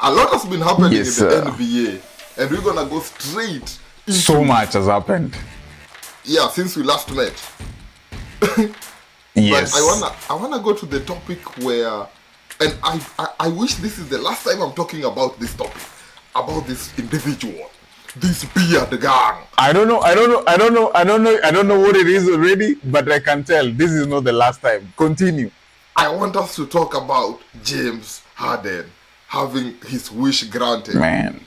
A lot has been happening Yes, in the sir. NBA, and we're gonna go straight into So much has happened. since we last met. Yes. But I wanna go to the topic where, and I wish this is the last time I'm talking about this topic, about this individual, this beard gang. I don't know what it is already, but I can tell this is not the last time. Continue. I want us to talk about James Harden having his wish granted. Man.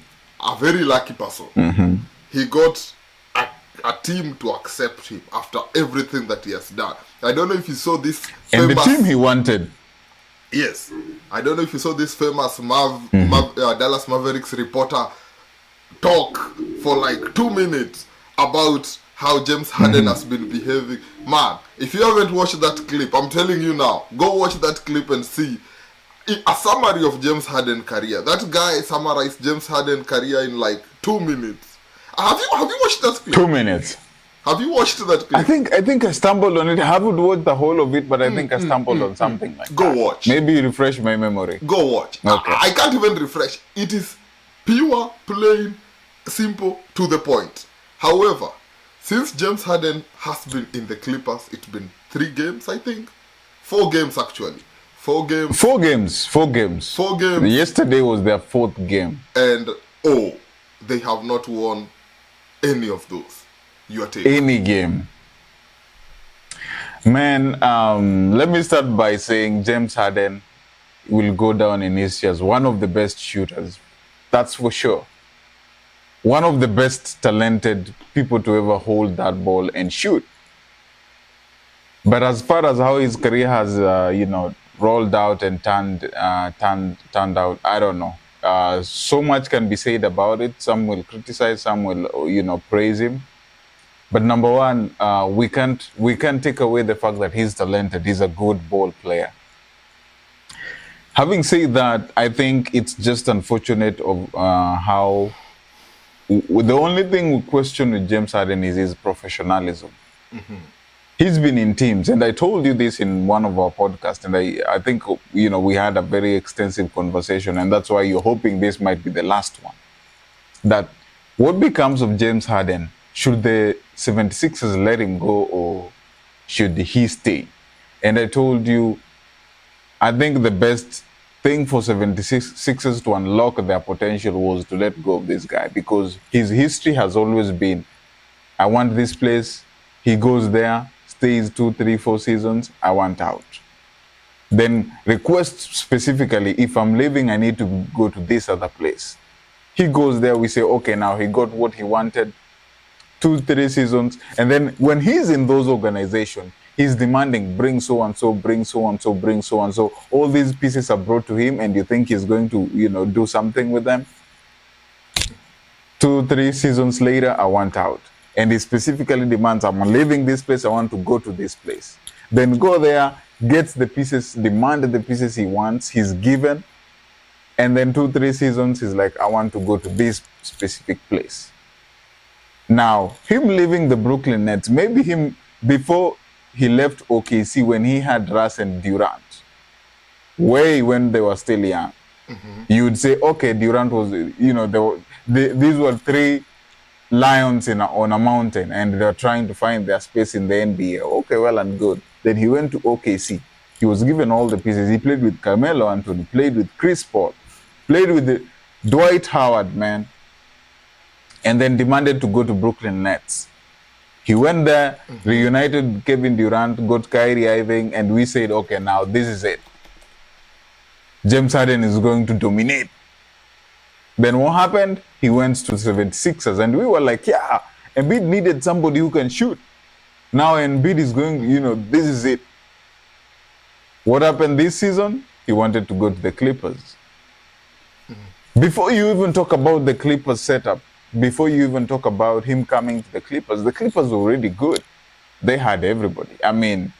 A very lucky person. Mm-hmm. He got a team to accept him after everything that he has done. I don't know if you saw this And the team he wanted. Yes. I don't know if you saw this famous Dallas Mavericks reporter talk for like 2 minutes about how James Harden has been behaving. Man, if you haven't watched that clip, I'm telling you now, go watch that clip and see a summary of James Harden career. That guy summarized James Harden career in like 2 minutes. Have you watched that clip? 2 minutes. Have you watched that clip? I think I stumbled on it. I haven't watched the whole of it, but I think I stumbled on something like Go that. watch. Maybe refresh my memory. Go watch. Okay. I can't even refresh. It is pure, plain, simple, to the point. However, since James Harden has been in the Clippers, it's been 3 games, I think. 4 games, actually. 4 games. 4 games. 4 games. 4 games. Yesterday was their 4th game. And, they have not won any of those. Your take. Any game. Man, let me start by saying James Harden will go down in history as one of the best shooters. That's for sure. One of the best talented people to ever hold that ball and shoot. But as far as how his career has, rolled out and turned out, I don't know. So much can be said about it. Some will criticize, some will, praise him. But number one, we can't take away the fact that he's talented. He's a good ball player. Having said that, I think it's just unfortunate of how the only thing we question with James Harden is his professionalism. Mm-hmm. He's been in teams, and I told you this in one of our podcasts, and I think we had a very extensive conversation, and that's why you're hoping this might be the last one. That what becomes of James Harden? Should the 76ers let him go, or should he stay? And I told you, I think the best thing for 76ers to unlock their potential was to let go of this guy, because his history has always been, I want this place, he goes there, stays 2, 3, 4 seasons, I want out. Then request specifically, if I'm leaving, I need to go to this other place. He goes there, we say, okay, now he got what he wanted, 2, 3 seasons, and then when he's in those organizations, he's demanding, bring so-and-so, bring so-and-so, bring so-and-so. All these pieces are brought to him, and you think he's going to, do something with them? 2, 3 seasons later, I want out. And he specifically demands, I'm leaving this place, I want to go to this place. Then go there, gets the pieces, demanded the pieces he wants, he's given. And then 2, 3 seasons, he's like, I want to go to this specific place. Now, him leaving the Brooklyn Nets, maybe him, before he left OKC, when he had Russ and Durant, way when they were still young, you would say, okay, Durant was, these were 3 lions on a mountain, and they were trying to find their space in the NBA. Okay, well and good. Then he went to OKC. He was given all the pieces. He played with Carmelo Anthony, played with Chris Paul, played with Dwight Howard, man, and then demanded to go to Brooklyn Nets. He went there, reunited with Kevin Durant, got Kyrie Irving, and we said, okay, now this is it. James Harden is going to dominate. Then what happened? He went to 76ers, and we were like, yeah, Embiid needed somebody who can shoot. Now Embiid is going, this is it. What happened this season? He wanted to go to the Clippers. Before you even talk about the Clippers setup, before you even talk about him coming to the Clippers were already good. They had everybody. I mean,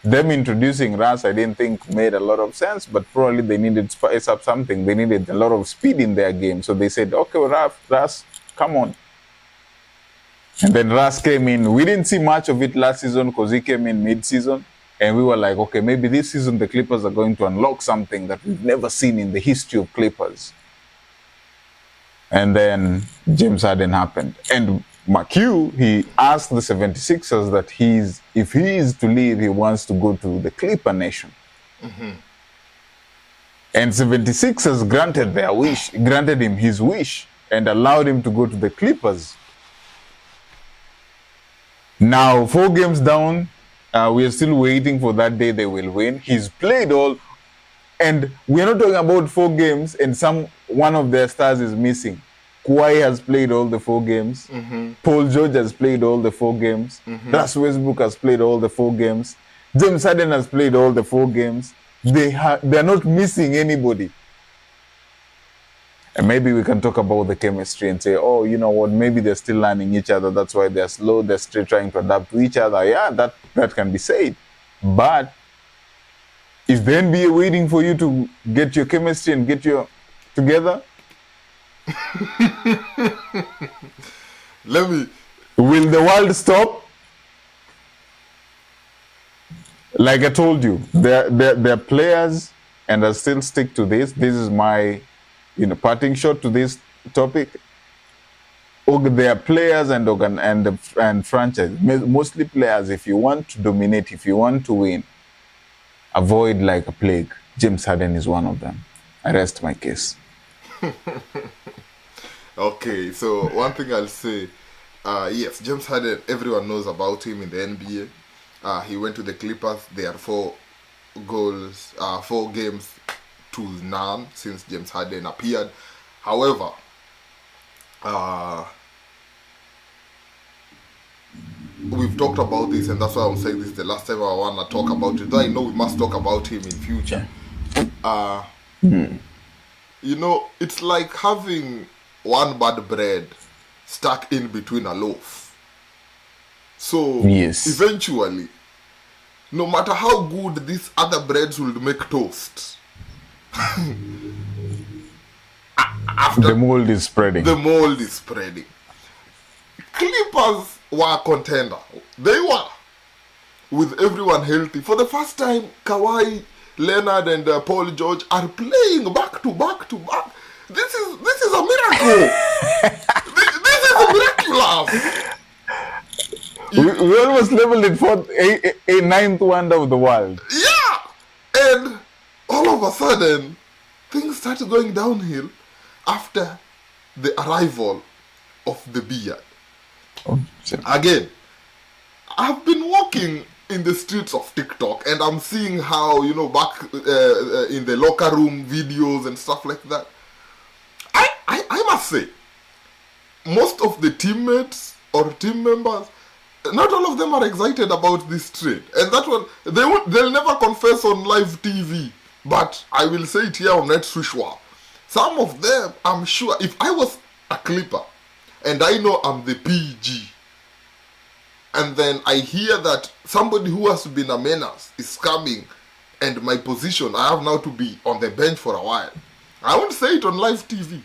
them introducing Russ, I didn't think made a lot of sense, but probably they needed to spice up something. They needed a lot of speed in their game. So they said, okay, Russ, come on. And then Russ came in. We didn't see much of it last season because he came in mid-season. And we were like, okay, maybe this season the Clippers are going to unlock something that we've never seen in the history of Clippers. And then James Harden happened. And McHugh, he asked the 76ers that if he is to leave, he wants to go to the Clipper Nation. And 76ers granted him his wish, and allowed him to go to the Clippers. Now, 4 games down, we are still waiting for that day they will win. He's played all, and we're not talking about 4 games and one of their stars is missing. Kawhi has played all the 4 games. Paul George has played all the 4 games. Russ Westbrook has played all the 4 games. James Harden has played all the 4 games. They're not missing anybody. And maybe we can talk about the chemistry and say, oh, you know what, maybe they're still learning each other. That's why they're slow. They're still trying to adapt to each other. Yeah, that can be said. But is the NBA waiting for you to get your chemistry and get your together? Will the world stop? Like I told you, they're players, and I still stick to this. This is my parting shot to this topic. They are players and franchise, mostly players. If you want to dominate, if you want to win, avoid like a plague. James Harden is one of them. I rest my case. Okay, so one thing I'll say, yes, James Harden, everyone knows about him in the NBA. He went to the Clippers. They had 4 games to none since James Harden appeared. However, we've talked about this, and that's why I'm saying this is the last time I want to talk about it. Though I know we must talk about him in future. It's like having one bad bread stuck in between a loaf. So yes, eventually, no matter how good these other breads will make toast, the mold is spreading. The mold is spreading. Clippers were a contender. They were. With everyone healthy. For the first time, Kawhi Leonard and Paul George are playing back to back to back. This is a miracle. this is miraculous. We almost leveled it for a ninth wonder of the world. Yeah, and all of a sudden, things started going downhill after the arrival of the beard. Again, I've been walking in the streets of TikTok, and I'm seeing how, back in the locker room videos and stuff like that. I must say, most of the teammates or team members, not all of them are excited about this trade. And that one, they'll never confess on live TV. But I will say it here on Net Swishwa. Some of them, I'm sure, if I was a Clipper, and I know I'm the PG, and then I hear that somebody who has been a menace is coming, and my position, I have now to be on the bench for a while. I won't say it on live TV,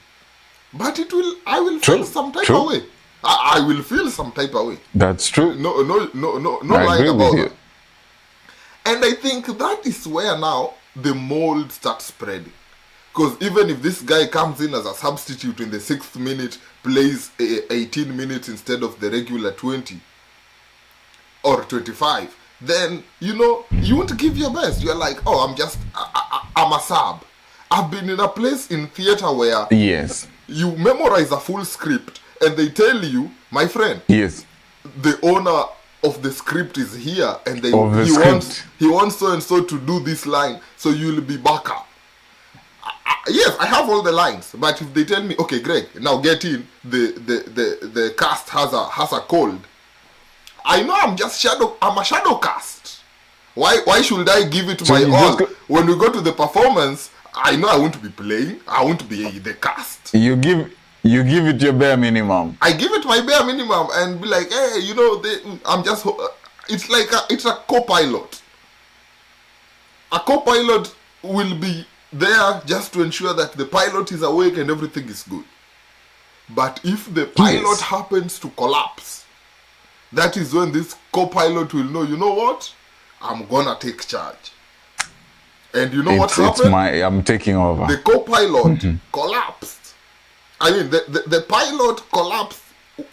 but I will feel some type of way. I will feel some type of way. That's true. No lying about that. And I think that is where now the mold starts spreading. Because even if this guy comes in as a substitute in the 6th minute, plays 18 minutes instead of the regular 20 or 25, then, you won't give your best. You're like, oh, I'm a sub. I've been in a place in theater where yes, you memorize a full script and they tell you, my friend, yes, the owner of the script is here and he wants so and so to do this line, so you'll be backup. Yes, I have all the lines, but if they tell me, okay, Greg, now get in, the cast has a cold, I know I'm a shadow cast. Why should I give it my all? When we go to the performance, I know I won't be playing, I won't be the cast. You give it your bare minimum. I give it my bare minimum and be like, hey, I'm just, it's a co-pilot. A co-pilot will be there just to ensure that the pilot is awake and everything is good. But if the pilot happens to collapse, that is when this co-pilot will know, you know what? I'm gonna take charge. And you know what happened? I'm taking over. The co-pilot collapsed. I mean, the pilot collapsed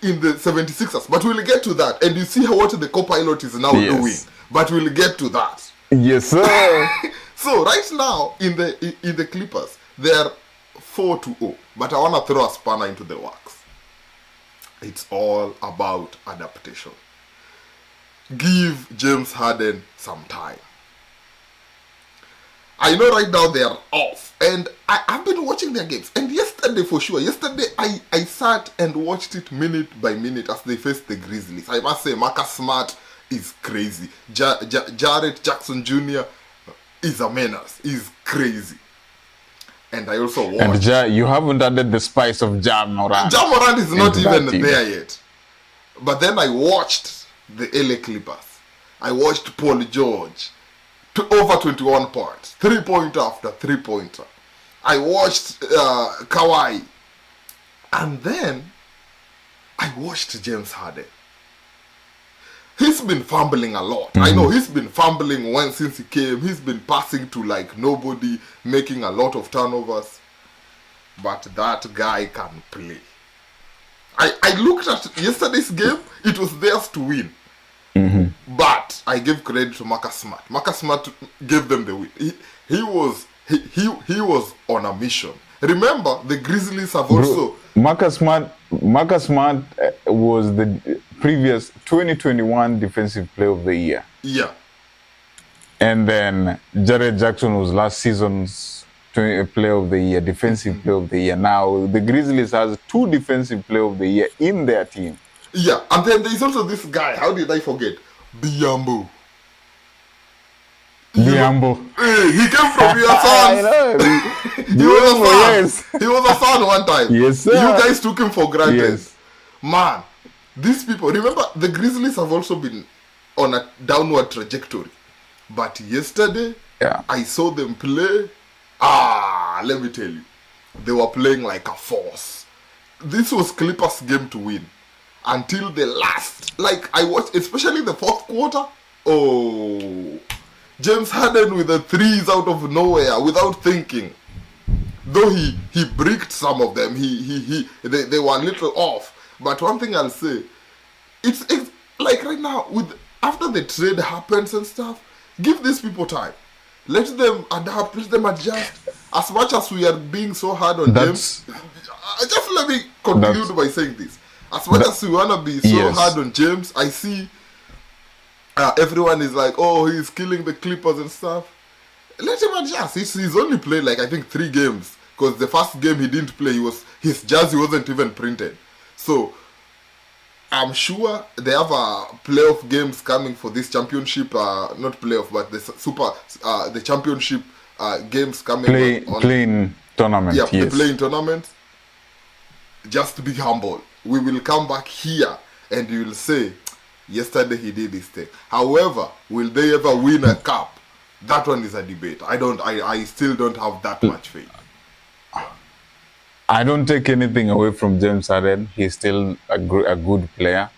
in the 76ers, but we'll get to that. And you see what the co-pilot is now doing, but we'll get to that. Yes, sir. So right now in the Clippers, they're 4-0, but I want to throw a spanner into the works. It's all about adaptation. Give James Harden some time. I know right now they are off, and I've been watching their games. And yesterday, for sure, I sat and watched it minute by minute as they faced the Grizzlies. I must say, Marcus Smart is crazy. Jarrett Jackson Jr. is a menace. He's crazy. And I also watched... And you haven't added the spice of Ja Morant. Ja Morant is not even there yet. But then I watched the LA Clippers. I watched Paul George. Over 21 points. 3-pointer after 3-pointer. I watched Kawhi. And then I watched James Harden. He's been fumbling a lot. I know he's been fumbling since he came. He's been passing to like nobody, making a lot of turnovers. But that guy can play. I looked at yesterday's game. It was theirs to win. But I give credit to Marcus Smart. Marcus Smart gave them the win. He was on a mission. Remember, the Grizzlies have also... Marcus Smart was the previous 2021 Defensive Player of the Year. Yeah. And then Jarrett Jackson was last season's Player of the Year, Defensive Player of the Year. Now, the Grizzlies has 2 Defensive Player of the Year in their team. Yeah, and then there's also this guy. How did I forget? Biyombo. Biyombo. Hey, he came from your sons. He was a son. Yes. He was a son one time. Yes, sir. You guys took him for granted. Yes. Man, these people, remember, the Grizzlies have also been on a downward trajectory. But yesterday, I saw them play. Let me tell you. They were playing like a force. This was Clippers' game to win. Until the last, like I watched, especially the fourth quarter. Oh, James Harden with the threes out of nowhere without thinking. Though he bricked some of them, they were a little off. But one thing I'll say, it's like right now after the trade happens and stuff, give these people time. Let them adapt. Let them adjust. As much as we are being so hard on James, just let me conclude by saying this. As much as we want to be so hard on James, I see everyone is like, oh, he's killing the Clippers and stuff. Let him adjust. He's only played like, I think, 3 games. Because the first game he didn't play, his jersey wasn't even printed. So, I'm sure they have playoff games coming for this championship. Not playoff, but the championship games coming. Playing tournament, yeah, the playing tournament. Just be humble. We will come back here and you will say, yesterday he did this thing. However, will they ever win a cup? That one is a debate. I still don't have that much faith. I don't take anything away from James Harden. He's still a good player,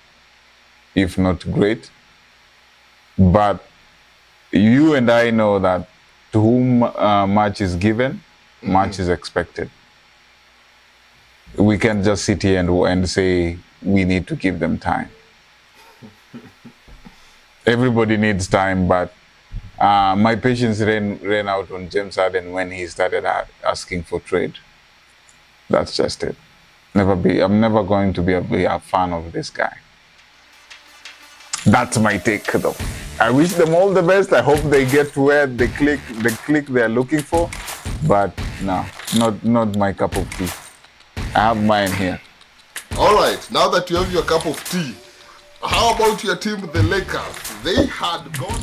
if not great. But you and I know that to whom much is given, much is expected. We can't just sit here and say we need to give them time. Everybody needs time, but my patience ran out on James Harden when he started asking for trade. That's just it. I'm never going to be a fan of this guy. That's my take, though. I wish them all the best. I hope they get to where the click they're looking for. But no, not my cup of tea. I have mine here. All right, now that you have your cup of tea, how about your team, the Lakers? They had gone